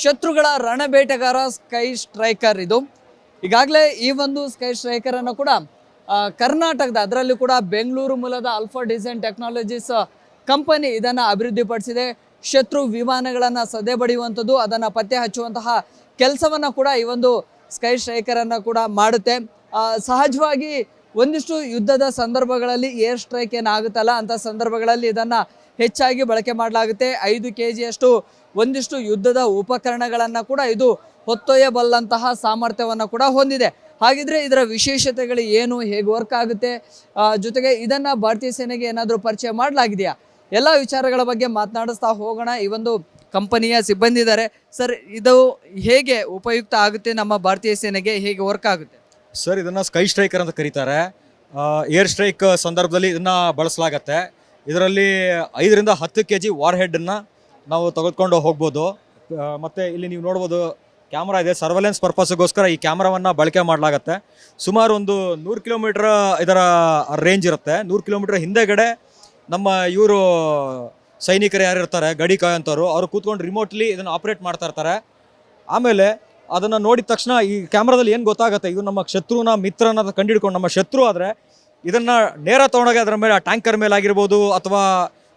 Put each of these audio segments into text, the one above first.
ಶತ್ರುಗಳ ರಣಬೇಟೆಗಾರ sky striker ಇದು. ಈಗಾಗಲೇ ಈ ಒಂದು ಸ್ಕೈ ಸ್ಟ್ರೈಕರ್ ಅನ್ನು ಕೂಡ ಕರ್ನಾಟಕದ ಅದರಲ್ಲೂ ಕೂಡ ಬೆಂಗಳೂರು ಮೂಲದ ಆಲ್ಫಾ ಡಿಸೈನ್ ಟೆಕ್ನಾಲಜೀಸ್ ಕಂಪನಿ ಇದನ್ನು ಅಭಿವೃದ್ಧಿಪಡಿಸಿದೆ. ಶತ್ರು ವಿಮಾನಗಳನ್ನು ಸದೆ ಬಡಿಯುವಂಥದ್ದು, ಅದನ್ನು ಪತ್ತೆ ಹಚ್ಚುವಂತಹ ಕೆಲಸವನ್ನು ಕೂಡ ಈ ಒಂದು ಸ್ಕೈ ಸ್ಟ್ರೈಕರನ್ನು ಕೂಡ ಮಾಡುತ್ತೆ. ಸಹಜವಾಗಿ ಒಂದಿಷ್ಟು ಯುದ್ಧದ ಸಂದರ್ಭಗಳಲ್ಲಿ ಏರ್ ಸ್ಟ್ರೈಕ್ ಏನಾಗುತ್ತಲ್ಲ ಅಂಥ ಸಂದರ್ಭಗಳಲ್ಲಿ ಇದನ್ನು ಹೆಚ್ಚಾಗಿ ಬಳಕೆ ಮಾಡಲಾಗುತ್ತೆ. 5 kg ಒಂದಿಷ್ಟು ಯುದ್ಧದ ಉಪಕರಣಗಳನ್ನು ಕೂಡ ಇದು ಹೊತ್ತೊಯ್ಯಬಲ್ಲಂತಹ ಸಾಮರ್ಥ್ಯವನ್ನು ಕೂಡ ಹೊಂದಿದೆ. ಹಾಗಿದ್ರೆ ಇದರ ವಿಶೇಷತೆಗಳು ಏನು, ಹೇಗೆ ವರ್ಕ್ ಆಗುತ್ತೆ, ಜೊತೆಗೆ ಇದನ್ನು ಭಾರತೀಯ ಸೇನೆಗೆ ಏನಾದರೂ ಪರಿಚಯ ಮಾಡಲಾಗಿದೆಯಾ, ಎಲ್ಲ ವಿಚಾರಗಳ ಬಗ್ಗೆ ಮಾತನಾಡಿಸ್ತಾ ಹೋಗೋಣ. ಈ ಒಂದು ಕಂಪನಿಯ ಸಿಬ್ಬಂದಿ ಇದ್ದಾರೆ. ಸರ್, ಇದು ಹೇಗೆ ಉಪಯುಕ್ತ ಆಗುತ್ತೆ ನಮ್ಮ ಭಾರತೀಯ ಸೇನೆಗೆ, ಹೇಗೆ ವರ್ಕ್ ಆಗುತ್ತೆ? ಸರ್, ಇದನ್ನು ಸ್ಕೈ ಸ್ಟ್ರೈಕರ್ ಅಂತ ಕರೀತಾರೆ. ಏರ್ ಸ್ಟ್ರೈಕ್ ಸಂದರ್ಭದಲ್ಲಿ ಇದನ್ನು ಬಳಸಲಾಗತ್ತೆ. ಇದರಲ್ಲಿ 5 ರಿಂದ 10 kg ವಾರ್ ಹೆಡ್ಡನ್ನು ನಾವು ತೆಗೆದುಕೊಂಡು ಹೋಗ್ಬೋದು. ಮತ್ತು ಇಲ್ಲಿ ನೀವು ನೋಡ್ಬೋದು ಕ್ಯಾಮ್ರಾ ಇದೆ. ಸರ್ವೆಲೆನ್ಸ್ ಪರ್ಪಸ್ಗೋಸ್ಕರ ಈ ಕ್ಯಾಮ್ರಾವನ್ನು ಬಳಕೆ ಮಾಡಲಾಗತ್ತೆ. ಸುಮಾರು ಒಂದು 100 ಕಿಲೋಮೀಟ್ರ್ ಇದರ ರೇಂಜ್ ಇರುತ್ತೆ. 100 ಕಿಲೋಮೀಟ್ರ್ ಹಿಂದೆಗಡೆ ನಮ್ಮ ಇವರು ಸೈನಿಕರು ಯಾರಿರ್ತಾರೆ, ಗಡಿ ಕಾಯೋಂಥವ್ರು, ಅವರು ಕೂತ್ಕೊಂಡು ರಿಮೋಟ್ಲಿ ಇದನ್ನು ಆಪ್ರೇಟ್ ಮಾಡ್ತಾ ಇರ್ತಾರೆ. ಆಮೇಲೆ ಅದನ್ನು ನೋಡಿದ ತಕ್ಷಣ ಈ ಕ್ಯಾಮ್ರಾದಲ್ಲಿ ಏನು ಗೊತ್ತಾಗುತ್ತೆ, ಇದು ನಮ್ಮ ಶತ್ರುನ ಮಿತ್ರನ ಕಂಡುಹಿಡ್ಕೊಂಡು, ನಮ್ಮ ಶತ್ರು ಆದರೆ ಇದನ್ನು ನೇರ ತೊಗೊಂಡೋಗಿ ಅದರ ಮೇಲೆ ಟ್ಯಾಂಕರ್ ಮೇಲೆ ಆಗಿರ್ಬೋದು, ಅಥವಾ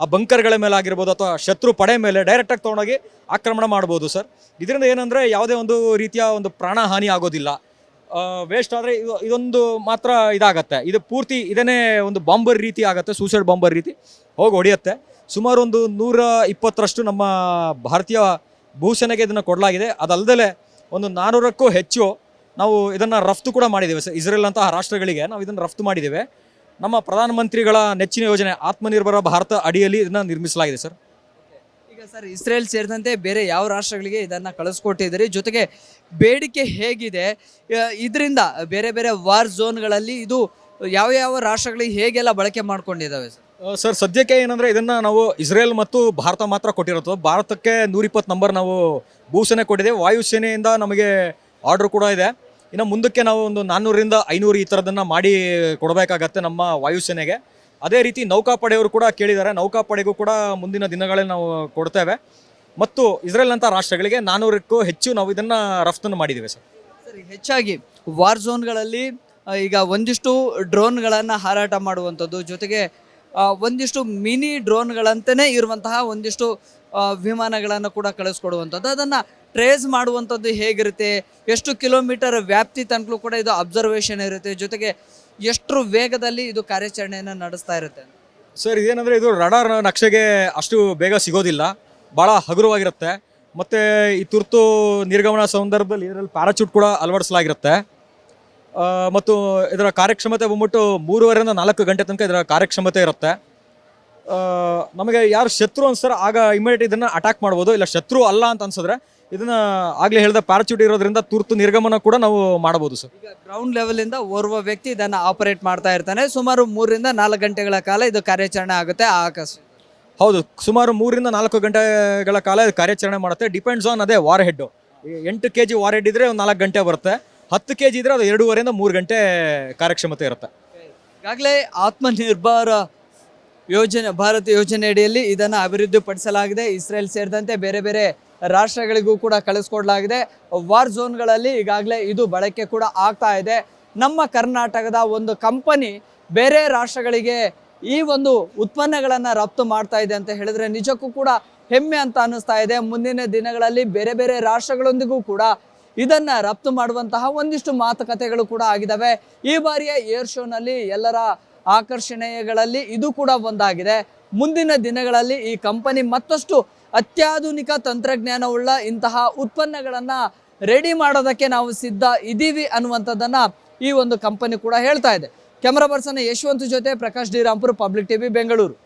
ಆ ಬಂಕರ್ಗಳ ಮೇಲೆ ಆಗಿರ್ಬೋದು, ಅಥವಾ ಶತ್ರು ಪಡೆ ಮೇಲೆ ಡೈರೆಕ್ಟಾಗಿ ತೊಗೊಂಡೋಗಿ ಆಕ್ರಮಣ ಮಾಡ್ಬೋದು ಸರ್. ಇದರಿಂದ ಏನಂದರೆ ಯಾವುದೇ ಒಂದು ರೀತಿಯ ಒಂದು ಪ್ರಾಣಹಾನಿ ಆಗೋದಿಲ್ಲ. ವೇಸ್ಟ್ ಆದರೆ ಇದೊಂದು ಮಾತ್ರ ಇದಾಗತ್ತೆ. ಇದು ಪೂರ್ತಿ ಇದನ್ನೇ ಒಂದು ಬಾಂಬರ್ ರೀತಿ ಆಗುತ್ತೆ, ಸೂಸೈಡ್ ಬಾಂಬರ್ ರೀತಿ ಹೋಗಿ ಹೊಡೆಯುತ್ತೆ. ಸುಮಾರು ಒಂದು 120ರಷ್ಟು ನಮ್ಮ ಭಾರತೀಯ ಭೂಸೇನೆಗೆ ಇದನ್ನು ಕೊಡಲಾಗಿದೆ. ಅದಲ್ಲದೆ ಒಂದು 400ಕ್ಕೂ ಹೆಚ್ಚು ನಾವು ಇದನ್ನು ರಫ್ತು ಕೂಡ ಮಾಡಿದ್ದೇವೆ ಸರ್. ಇಸ್ರೇಲ್ ಅಂತಹ ರಾಷ್ಟ್ರಗಳಿಗೆ ನಾವು ಇದನ್ನು ರಫ್ತು ಮಾಡಿದ್ದೇವೆ. ನಮ್ಮ ಪ್ರಧಾನಮಂತ್ರಿಗಳ ನೆಚ್ಚಿನ ಯೋಜನೆ ಆತ್ಮನಿರ್ಭರ ಭಾರತ ಅಡಿಯಲ್ಲಿ ಇದನ್ನು ನಿರ್ಮಿಸಲಾಗಿದೆ ಸರ್. ಈಗ ಸರ್, ಇಸ್ರೇಲ್ ಸೇರಿದಂತೆ ಬೇರೆ ಯಾವ ರಾಷ್ಟ್ರಗಳಿಗೆ ಇದನ್ನು ಕಳಿಸ್ಕೊಟ್ಟಿದ್ದೀರಿ? ಜೊತೆಗೆ ಬೇಡಿಕೆ ಹೇಗಿದೆ ಇದರಿಂದ? ಬೇರೆ ಬೇರೆ ವಾರ್ ಝೋನ್ಗಳಲ್ಲಿ ಇದು ಯಾವ ಯಾವ ರಾಷ್ಟ್ರಗಳಿಗೆ ಹೇಗೆಲ್ಲ ಬಳಕೆ ಮಾಡ್ಕೊಂಡಿದ್ದಾವೆ ಸರ್? ಸರ್, ಸದ್ಯಕ್ಕೆ ಏನಂದರೆ ಇದನ್ನು ನಾವು ಇಸ್ರೇಲ್ ಮತ್ತು ಭಾರತ ಮಾತ್ರ ಕೊಟ್ಟಿರೋದು. ಭಾರತಕ್ಕೆ 120 ನಂಬರ್ ನಾವು ಭೂಸೇನೆ ಕೊಟ್ಟಿದ್ದೇವೆ. ವಾಯುಸೇನೆಯಿಂದ ನಮಗೆ ಆರ್ಡ್ರ್ ಕೂಡ ಇದೆ. ಇನ್ನು ಮುಂದಕ್ಕೆ ನಾವು ಒಂದು 400 ರಿಂದ 500 ಈ ಥರದನ್ನು ಮಾಡಿ ಕೊಡಬೇಕಾಗತ್ತೆ ನಮ್ಮ ವಾಯುಸೇನೆಗೆ. ಅದೇ ರೀತಿ ನೌಕಾಪಡೆಯವರು ಕೂಡ ಕೇಳಿದ್ದಾರೆ. ನೌಕಾಪಡೆಗೂ ಕೂಡ ಮುಂದಿನ ದಿನಗಳಲ್ಲಿ ನಾವು ಕೊಡ್ತೇವೆ. ಮತ್ತು ಇಸ್ರೇಲ್ ಅಂತ ರಾಷ್ಟ್ರಗಳಿಗೆ 400ಕ್ಕೂ ಹೆಚ್ಚು ನಾವು ಇದನ್ನು ರಫ್ತನ್ನು ಮಾಡಿದ್ದೇವೆ ಸರ್. ಸರಿ, ಹೆಚ್ಚಾಗಿ ವಾರ್ ಝೋನ್ಗಳಲ್ಲಿ ಈಗ ಒಂದಿಷ್ಟು ಡ್ರೋನ್ಗಳನ್ನು ಹಾರಾಟ ಮಾಡುವಂಥದ್ದು, ಜೊತೆಗೆ ಒಂದಿಷ್ಟು ಮಿನಿ ಡ್ರೋನ್ಗಳಂತಲೇ ಇರುವಂತಹ ಒಂದಿಷ್ಟು ವಿಮಾನಗಳನ್ನು ಕೂಡ ಕಳಿಸ್ಕೊಡುವಂಥದ್ದು, ಅದನ್ನು ಟ್ರೇಸ್ ಮಾಡುವಂಥದ್ದು ಹೇಗಿರುತ್ತೆ, ಎಷ್ಟು ಕಿಲೋಮೀಟರ್ ವ್ಯಾಪ್ತಿ ತನಕಲೂ ಕೂಡ ಇದು ಅಬ್ಸರ್ವೇಷನ್ ಇರುತ್ತೆ, ಜೊತೆಗೆ ಎಷ್ಟು ವೇಗದಲ್ಲಿ ಇದು ಕಾರ್ಯಾಚರಣೆಯನ್ನು ನಡೆಸ್ತಾ ಇರುತ್ತೆ? ಸರ್, ಇದೇನಂದರೆ ಇದು ರಡಾರ್ ನಕ್ಷೆಗೆ ಅಷ್ಟು ಬೇಗ ಸಿಗೋದಿಲ್ಲ, ಭಾಳ ಹಗುರವಾಗಿರುತ್ತೆ. ಮತ್ತು ಈ ತುರ್ತು ನಿರ್ಗಮನ ಸಂದರ್ಭದಲ್ಲಿ ಇದರಲ್ಲಿ ಪ್ಯಾರಾಚೂಟ್ ಕೂಡ ಅಳವಡಿಸಲಾಗಿರುತ್ತೆ. ಮತ್ತು ಇದರ ಕಾರ್ಯಕ್ಷಮತೆ ಬಂದ್ಬಿಟ್ಟು 3.5 ರಿಂದ 4 ಗಂಟೆ ತನಕ ಇದರ ಕಾರ್ಯಕ್ಷಮತೆ ಇರುತ್ತೆ. ನಮಗೆ ಯಾರು ಶತ್ರು ಅನ್ಸ್ತಾರೆ ಆಗ ಇಮಿಡಿಯೇಟ್ ಇದನ್ನು ಅಟ್ಯಾಕ್ ಮಾಡ್ಬೋದು. ಇಲ್ಲ ಶತ್ರು ಅಲ್ಲ ಅಂತ ಅನ್ಸಿದ್ರೆ ಇದನ್ನು ಆಗಲೇ ಹೇಳಿದ ಪ್ಯಾರಾಚೂಟ್ ಇರೋದ್ರಿಂದ ತುರ್ತು ನಿರ್ಗಮನ ಕೂಡ ನಾವು ಮಾಡ್ಬೋದು ಸರ್. ಈಗ ಗ್ರೌಂಡ್ ಲೆವೆಲಿಂದ ಓರ್ವ ವ್ಯಕ್ತಿ ಇದನ್ನು ಆಪರೇಟ್ ಮಾಡ್ತಾ ಇರ್ತಾನೆ. ಸುಮಾರು 3 ರಿಂದ 4 ಗಂಟೆಗಳ ಕಾಲ ಇದು ಕಾರ್ಯಾಚರಣೆ ಆಗುತ್ತೆ. ಆಕಾಶ ಹೌದು, ಸುಮಾರು 3 ರಿಂದ 4 ಗಂಟೆಗಳ ಕಾಲ ಇದು ಕಾರ್ಯಾಚರಣೆ ಮಾಡುತ್ತೆ. ಡಿಪೆಂಡ್ಸ್ ಆನ್ ಅದೇ war head. 8 kg war head ಇದ್ರೆ ಒಂದು 4 ಗಂಟೆ ಬರುತ್ತೆ. 10 kg ಇದ್ರೆ ಅದು 2.5 ರಿಂದ 3 ಗಂಟೆ ಕಾರ್ಯಕ್ಷಮತೆ ಇರುತ್ತೆ. ಈಗಾಗಲೇ ಆತ್ಮನಿರ್ಭರ ಯೋಜನೆ, ಭಾರತ ಯೋಜನೆ ಅಡಿಯಲ್ಲಿ ಇದನ್ನು ಅಭಿವೃದ್ಧಿಪಡಿಸಲಾಗಿದೆ. ಇಸ್ರೇಲ್ ಸೇರಿದಂತೆ ಬೇರೆ ಬೇರೆ ರಾಷ್ಟ್ರಗಳಿಗೂ ಕೂಡ ಕಳಿಸ್ಕೊಡ್ಲಾಗಿದೆ. ವಾರ್ ಝೋನ್ಗಳಲ್ಲಿ ಈಗಾಗಲೇ ಇದು ಬಳಕೆ ಕೂಡ ಆಗ್ತಾ ಇದೆ. ನಮ್ಮ ಕರ್ನಾಟಕದ ಒಂದು ಕಂಪನಿ ಬೇರೆ ರಾಷ್ಟ್ರಗಳಿಗೆ ಈ ಒಂದು ಉತ್ಪನ್ನಗಳನ್ನು ರಫ್ತು ಮಾಡ್ತಾ ಇದೆ ಅಂತ ಹೇಳಿದ್ರೆ ನಿಜಕ್ಕೂ ಕೂಡ ಹೆಮ್ಮೆ ಅಂತ ಅನ್ನಿಸ್ತಾ ಇದೆ. ಮುಂದಿನ ದಿನಗಳಲ್ಲಿ ಬೇರೆ ಬೇರೆ ರಾಷ್ಟ್ರಗಳೊಂದಿಗೂ ಕೂಡ ಇದನ್ನು ರಫ್ತು ಮಾಡುವಂತಹ ಒಂದಿಷ್ಟು ಮಾತುಕತೆಗಳು ಕೂಡ ಆಗಿದ್ದಾವೆ. ಈ ಬಾರಿಯ ಏರ್ ಶೋನಲ್ಲಿ ಎಲ್ಲರ ಆಕರ್ಷಣೆಗಳಲ್ಲಿ ಇದು ಕೂಡ ಒಂದಾಗಿದೆ. ಮುಂದಿನ ದಿನಗಳಲ್ಲಿ ಈ ಕಂಪನಿ ಮತ್ತಷ್ಟು ಅತ್ಯಾಧುನಿಕ ತಂತ್ರಜ್ಞಾನವುಳ್ಳ ಇಂತಹ ಉತ್ಪನ್ನಗಳನ್ನು ರೆಡಿ ಮಾಡೋದಕ್ಕೆ ನಾವು ಸಿದ್ಧ ಇದ್ದೀವಿ ಅನ್ನುವಂಥದ್ದನ್ನು ಈ ಒಂದು ಕಂಪನಿ ಕೂಡ ಹೇಳ್ತಾ ಇದೆ. ಕ್ಯಾಮರಾ ಪರ್ಸನ್ ಯಶವಂತ್ ಜೊತೆ Prakash D Rampur, public TV, Bengaluru.